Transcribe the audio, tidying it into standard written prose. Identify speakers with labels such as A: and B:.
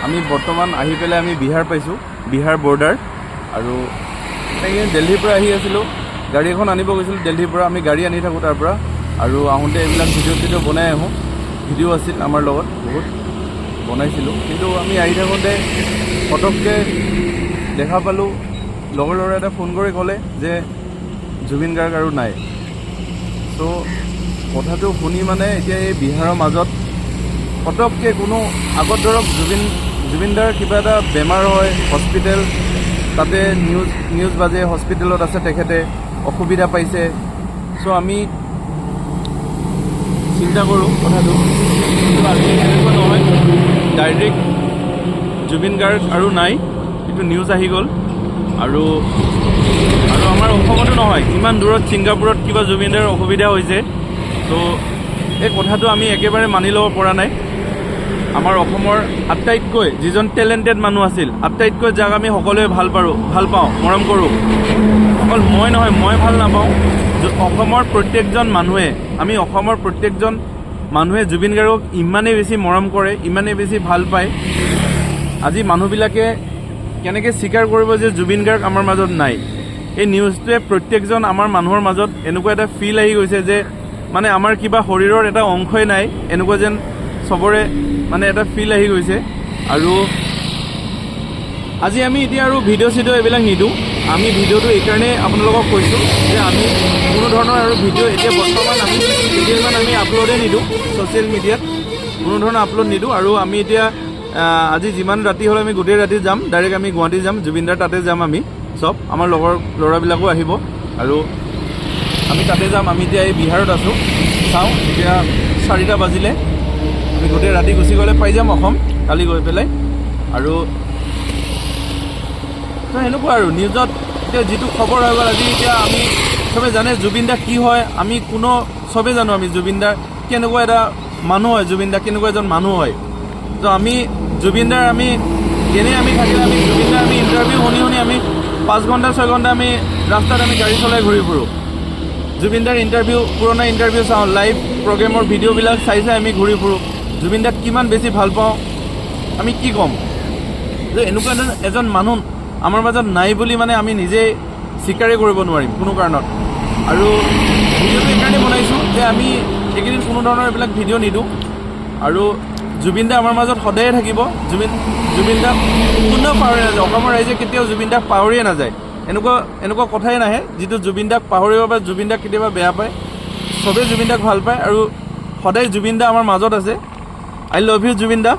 A: আমি বৰ্তমান আহি পেলাই আমি বিহাৰ পাইছোঁ, বিহাৰ বৰ্ডাৰ। আৰু দিল্লীৰ পৰা আহি আছিলোঁ, গাড়ী এখন আনিব গৈছিলোঁ দিল্লীৰ পৰা। আমি গাড়ী আনি থাকোঁ তাৰ পৰা, আৰু আহোঁতে এইবিলাক ভিডিঅ' বনাই আহোঁ। ভিডিঅ' আছিল আমাৰ লগত, বহুত বনাইছিলোঁ। কিন্তু আমি আহি থাকোঁতে পটককৈ দেখা পালোঁ, লগৰ ল'ৰা এটা ফোন কৰি ক'লে যে জুবিন গাৰ্গ আৰু নাই। চ' কথাটো শুনি মানে এতিয়া এই বিহাৰৰ মাজত পটককৈ কোনো আগত ধৰক জুবিনদাৰ কিবা এটা বেমাৰ হয়, হস্পিটেল, তাতে নিউজ বাজে হস্পিটেলত আছে তেখেতে, অসুবিধা পাইছে। চ' আমি চিন্তা কৰোঁ কথাটো, কিন্তু আজি এনেকুৱা নহয়, ডাইৰেক্ট জুবিন গাৰ্গ আৰু নাই, কিন্তু নিউজ আহি গ'ল। আৰু আমাৰ অসমতো নহয়, ইমান দূৰত ছিংগাপুৰত কিবা জুবিনদাৰ অসুবিধা হৈছে। ত' এই কথাটো আমি একেবাৰে মানি ল'ব পৰা নাই। আমাৰ অসমৰ আটাইতকৈ যিজন টেলেণ্টেড মানুহ আছিল, আটাইতকৈ যাক আমি সকলোৱে ভাল পাওঁ, মৰম কৰোঁ, অকল মই নহয়, মই ভাল নাপাওঁ, অসমৰ প্ৰত্যেকজন মানুহে জুবিন গাৰ্গক ইমানেই বেছি মৰম কৰে, ইমানেই বেছি ভাল পায়। আজি মানুহবিলাকে কেনেকৈ স্বীকাৰ কৰিব যে জুবিন গাৰ্গ আমাৰ মাজত নাই? এই নিউজটোৱে প্ৰত্যেকজন আমাৰ মানুহৰ মাজত এনেকুৱা এটা ফিল আহি গৈছে যে মানে আমাৰ কিবা শৰীৰৰ এটা অংশই নাই, এনেকুৱা যেন চবৰে মানে এটা ফিল আহি গৈছে। আৰু আজি আমি এতিয়া আৰু ভিডিঅ' এইবিলাক নিদিওঁ। আমি ভিডিঅ'টো এইকাৰণে আপোনালোকক কৈছোঁ যে আমি কোনো ধৰণৰ আৰু ভিডিঅ' এতিয়া বৰ্তমান আমি কেইদিনমান আমি আপলোডেই নিদিওঁ, ছ'চিয়েল মিডিয়াত কোনো ধৰণৰ আপলোড নিদিওঁ। আৰু আমি এতিয়া আজি যিমান ৰাতি হ'লে আমি গোটেই ৰাতি যাম, ডাইৰেক্ট আমি গুৱাহাটী যাম, জুবিনদাৰ তাতে যাম। আমি চব আমাৰ লগৰ ল'ৰাবিলাকো আহিব আৰু আমি তাতে যাম। আমি এতিয়া এই বিহাৰত আছোঁ, চাওঁ এতিয়া 4টা বাজিলে, আমি গোটেই ৰাতি গুচি গ'লে পাই যাম অসম কালি গৈ পেলাই। আৰু তো এনেকুৱা আৰু নিউজত এতিয়া যিটো খবৰ হৈ গ'ল আজি, এতিয়া আমি চবে জানে জুবিনদা কি হয়, আমি চবে জানো আমি জুবিনদাৰ কেনেকুৱা এটা মানুহ হয়, জুবিনদা কেনেকুৱা এজন মানুহ হয়। তো আমি জুবিনদাৰ এনেই আমি থাকিলে আমি জুবিনদাৰ ইণ্টাৰভিউ শুনি আমি 5 ঘণ্টা 6 ঘণ্টা আমি ৰাস্তাত আমি গাড়ী চলাই ঘূৰি ফুৰোঁ। জুবিনদাৰ পুৰণা ইণ্টাৰভিউ চাওঁ, লাইভ প্ৰগ্ৰেমৰ ভিডিঅ'বিলাক চাই আমি ঘূৰি ফুৰোঁ। জুবিনদাক কিমান বেছি ভাল পাওঁ, আমি কি ক'ম? যে এনেকুৱা এজন মানুহ আমাৰ মাজত নাই বুলি মানে আমি নিজেই স্বীকাৰেই কৰিব নোৱাৰিম কোনো কাৰণত। আৰু ভিডিঅ'টো এইকাৰণে বনাইছোঁ যে আমি এইকেইদিন কোনো ধৰণৰ এইবিলাক ভিডিঅ' নিদিওঁ। আৰু জুবিনদা আমাৰ মাজত সদায়ে থাকিব। জুবিনদাক কোনেও পাহৰি নাযায়, অসমৰ ৰাইজে কেতিয়াও জুবিনদাক পাহৰিয়ে নাযায়। এনেকুৱা কথাই নাহে যিটো জুবিনদাক পাহৰিব বা জুবিনদাক কেতিয়াবা বেয়া পায়। চবেই জুবিনদাক ভাল পায় আৰু সদায় জুবিনদা আমাৰ মাজত আছে। আই লাভ ইউ জুবিনদা।